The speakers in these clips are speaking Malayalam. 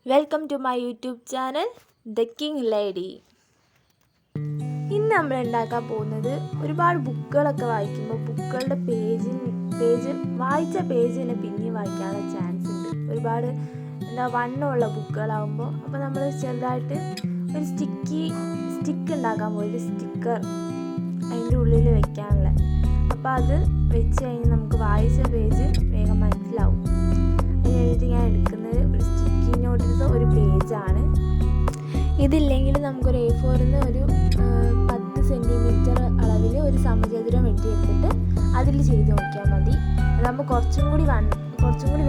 Welcome to my YouTube channel the king lady. ഇന്ന് നമ്മൾ ഉണ്ടാക്കാൻ പോകുന്നത് ഒരുപാട് ബുക്കുകളൊക്കെ വായിക്കുമ്പോൾ ബുക്കുകളുടെ വായിച്ച പേജിനെ പിന്നെയും വായിക്കാനുള്ള ചാൻസ് ഉണ്ട്. ഒരുപാട് വണ്ണമുള്ള ബുക്കുകളാകുമ്പോൾ അപ്പോൾ നമ്മൾ ചെറുതായിട്ട് ഒരു സ്റ്റിക്ക് ഉണ്ടാക്കാൻ പോകും, ഒരു സ്റ്റിക്കർ അതിൻ്റെ ഉള്ളിൽ വെക്കാനുള്ള. അപ്പോൾ അത് വെച്ച് കഴിഞ്ഞ് നമുക്ക് വായിച്ച പേജ് വേഗം മനസ്സിലാവും. അതിന് വേണ്ടിയിട്ട് ഞാൻ എടുക്കുന്നത് ഒരു സ്റ്റിക്കി നോട്ടിലത്തെ ഒരു പേജാണ്. ഇതില്ലെങ്കിൽ നമുക്കൊരു A4 ഒരു 10 സെൻറ്റിമീറ്റർ അളവിൽ ഒരു സമചതുരം വെട്ടിയെടുത്തിട്ട് അതിൽ ചെയ്ത് നോക്കിയാൽ മതി. അതാകുമ്പോൾ കുറച്ചും കൂടി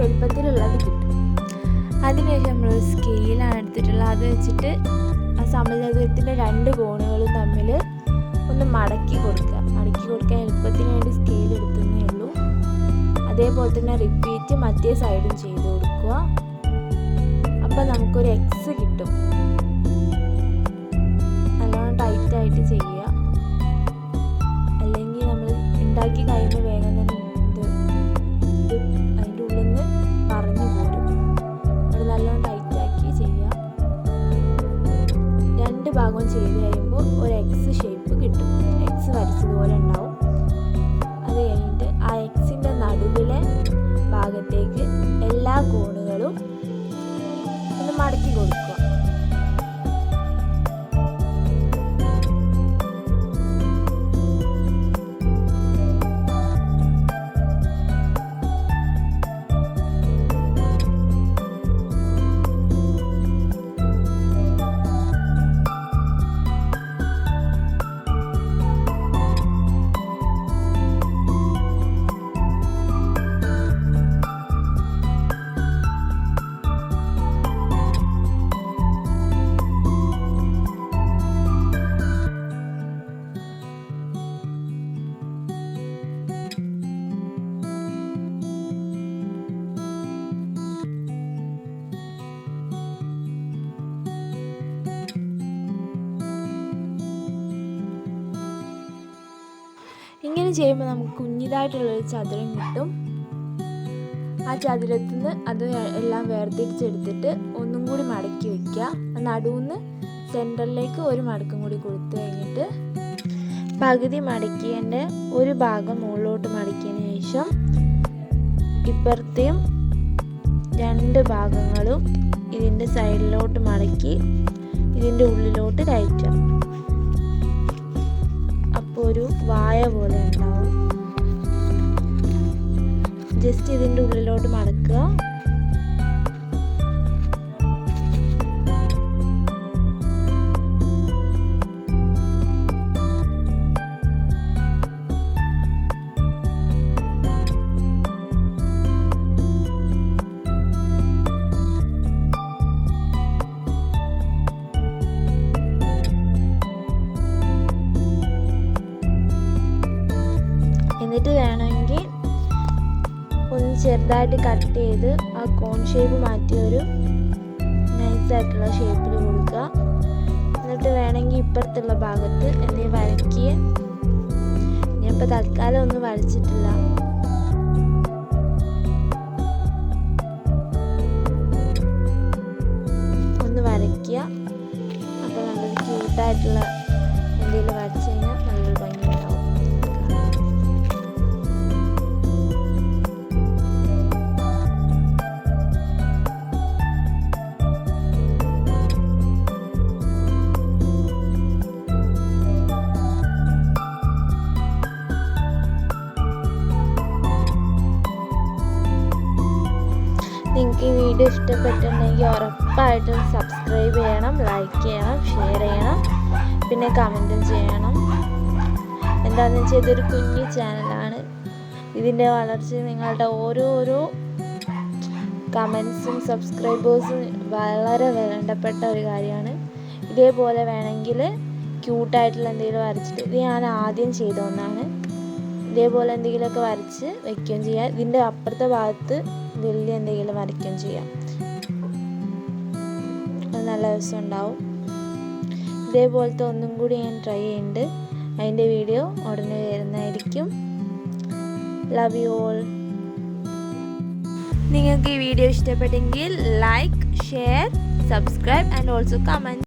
വലുപ്പത്തിലുള്ളത് കിട്ടും. അതിനുശേഷം നമ്മൾ സ്കെയിലാണ് എടുത്തിട്ടുള്ളത്. അത് വെച്ചിട്ട് ആ സമചതുരത്തിൻ്റെ 2 കോണുകളും തമ്മിൽ ഒന്ന് മടക്കി കൊടുക്കാൻ എളുപ്പത്തിന് വേണ്ടി സ്കെയിൽ എടുക്കുന്നേ ഉള്ളൂ. അതേപോലെ തന്നെ റിപ്പീറ്റ് മറ്റേ സൈഡും ചെയ്ത് കൊടുക്കുക. അപ്പം നമുക്കൊരു എക്സ് കിട്ടും. നല്ലോണം ടൈറ്റായിട്ട് ചെയ്യുക, അല്ലെങ്കിൽ നമ്മൾ ഉണ്ടാക്കി കഴിയുമ്പോൾ വേഗം തന്നെ ഇത് അതിൻ്റെ ഉള്ളിൽ നിന്ന് പറഞ്ഞു പോരും. അത് നല്ലോണം ടൈറ്റാക്കി ചെയ്യുക. 2 ഭാഗവും ചെയ്ത് കഴിയുമ്പോൾ ഒരു എക്സ് ഷേപ്പ് കിട്ടും. എക്സ് വരച്ചതുപോലെ ഉണ്ടാവും. അത് കഴിഞ്ഞിട്ട് ആ എക്സിൻ്റെ നടുവിലെ ഭാഗത്തേക്ക് എല്ലാ കോണുകളും ഒന്ന് മടക്കി കൊടുക്കുക. ഇങ്ങനെ ചെയ്യുമ്പോൾ നമുക്ക് കുഞ്ഞിതായിട്ടുള്ളൊരു ചതുരം കിട്ടും. ആ ചതുരത്തിൽ നിന്ന് അത് എല്ലാം വേർതിരിച്ചെടുത്തിട്ട് ഒന്നും കൂടി മടക്കി വയ്ക്കുക. നടുവിന്ന് സെൻറ്ററിലേക്ക് ഒരു മടക്കം കൂടി കൊടുത്തു കഴിഞ്ഞിട്ട് പകുതി മടക്കിയതിൻ്റെ ഒരു ഭാഗം മുകളിലോട്ട് മടക്കിയതിന് ശേഷം ഇപ്പുറത്തെയും 2 ഭാഗങ്ങളും ഇതിൻ്റെ സൈഡിലോട്ട് മടക്കി ഇതിൻ്റെ ഉള്ളിലോട്ട് കയറ്റാം. അപ്പോൾ ഒരു വായ പോലെ ഉണ്ടാവും. ജസ്റ്റ് ഇതിൻ്റെ ഉള്ളിലോട്ട് മടക്കുക. എന്നിട്ട് വേണമെങ്കിൽ ഒന്ന് ചെറുതായിട്ട് കട്ട് ചെയ്ത് ആ കോൺ ഷേപ്പ് മാറ്റി ഒരു നൈസായിട്ടുള്ള ഷേപ്പിൽ കൊടുക്കുക. എന്നിട്ട് വേണമെങ്കിൽ ഇപ്പുറത്തുള്ള ഭാഗത്ത് എന്തെങ്കിലും വരയ്ക്കുക. ഞാനിപ്പോൾ തൽക്കാലം ഒന്നും വരച്ചിട്ടില്ല. ഒന്ന് വരയ്ക്കുക. അപ്പോൾ നല്ലൊരു ക്യൂട്ടായിട്ടുള്ള എന്തെങ്കിലും വരച്ച് കഴിഞ്ഞാൽ നല്ലൊരു ഭംഗിയുണ്ടാവും. നിങ്ങൾക്ക് ഈ വീഡിയോ ഇഷ്ടപ്പെട്ടിട്ടുണ്ടെങ്കിൽ ഉറപ്പായിട്ടും സബ്സ്ക്രൈബ് ചെയ്യണം, ലൈക്ക് ചെയ്യണം, ഷെയർ ചെയ്യണം, പിന്നെ കമൻറ്റും ചെയ്യണം. എന്താണെന്ന് വെച്ചാൽ ഇതൊരു കുഞ്ഞു ചാനലാണ്. ഇതിൻ്റെ വളർച്ച നിങ്ങളുടെ ഓരോരോ കമൻസും സബ്സ്ക്രൈബേഴ്സും വളരെ വേണ്ടപ്പെട്ട ഒരു കാര്യമാണ്. ഇതേപോലെ വേണമെങ്കിൽ ക്യൂട്ടായിട്ടുള്ള എന്തെങ്കിലും വരച്ചിട്ട്, ഇത് ഞാൻ ആദ്യം ചെയ്ത ഒന്നാണ്. ഇതേപോലെ എന്തെങ്കിലുമൊക്കെ വരച്ച് വയ്ക്കുകയും ചെയ്യാം. ഇതിൻ്റെ അപ്പുറത്തെ ഭാഗത്ത് വലിയ എന്തെങ്കിലും വരയ്ക്കുകയും ചെയ്യാം. അത് നല്ല രസം ഉണ്ടാവും. ഇതേപോലത്തെ ഒന്നും കൂടി ഞാൻ ട്രൈ ചെയ്യുന്നുണ്ട്. അതിൻ്റെ വീഡിയോ ഉടനെ വരുന്നതായിരിക്കും. Love you all. നിങ്ങൾക്ക് ഈ വീഡിയോ ഇഷ്ടപ്പെട്ടെങ്കിൽ like, share, subscribe and also comment.